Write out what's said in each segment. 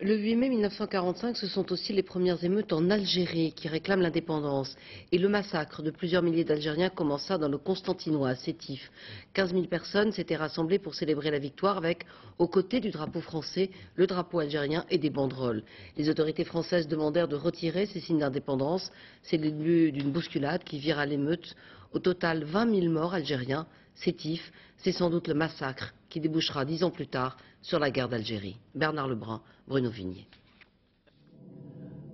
Le 8 mai 1945, ce sont aussi les premières émeutes en Algérie qui réclament l'indépendance. Et le massacre de plusieurs milliers d'Algériens commença dans le Constantinois, à Sétif. 15 000 personnes s'étaient rassemblées pour célébrer la victoire avec, aux côtés du drapeau français, le drapeau algérien et des banderoles. Les autorités françaises demandèrent de retirer ces signes d'indépendance. C'est le début d'une bousculade qui vire à l'émeute. Au total, 20 000 morts algériens. Sétif, c'est sans doute le massacre qui débouchera 10 ans plus tard sur la guerre d'Algérie. Bernard Lebrun, Bruno Vignier.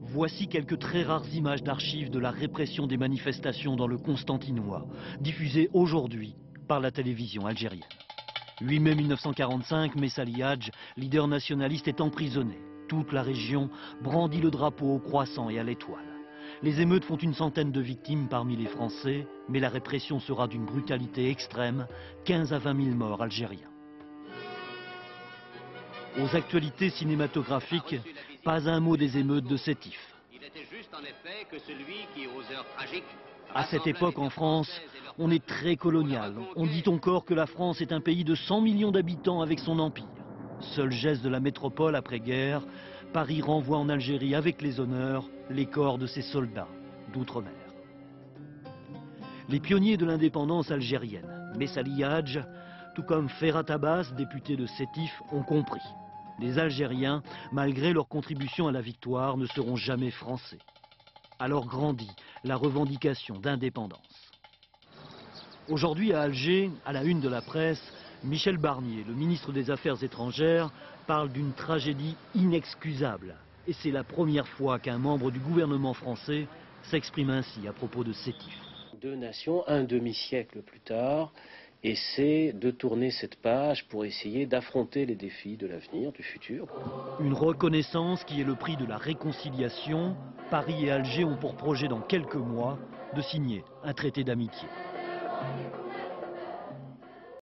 Voici quelques très rares images d'archives de la répression des manifestations dans le Constantinois, diffusées aujourd'hui par la télévision algérienne. 8 mai 1945, Messali Hadj, leader nationaliste, est emprisonné. Toute la région brandit le drapeau au croissant et à l'étoile. Les émeutes font une centaine de victimes parmi les Français, mais la répression sera d'une brutalité extrême, 15 à 20 000 morts algériens. Aux actualités cinématographiques, pas un mot des émeutes de Sétif. À cette époque, en France, on est très colonial. On dit encore que la France est un pays de 100 millions d'habitants avec son empire. Seul geste de la métropole après-guerre, Paris renvoie en Algérie avec les honneurs les corps de ses soldats d'outre-mer. Les pionniers de l'indépendance algérienne, Messali Hadj, tout comme Ferhat Abbas, député de Sétif, ont compris. Les Algériens, malgré leur contribution à la victoire, ne seront jamais français. Alors grandit la revendication d'indépendance. Aujourd'hui à Alger, à la une de la presse, Michel Barnier, le ministre des Affaires étrangères, parle d'une tragédie inexcusable. Et c'est la première fois qu'un membre du gouvernement français s'exprime ainsi à propos de Sétif. Deux nations, un demi-siècle plus tard, essaient de tourner cette page pour essayer d'affronter les défis de l'avenir, du futur. Une reconnaissance qui est le prix de la réconciliation. Paris et Alger ont pour projet dans quelques mois de signer un traité d'amitié.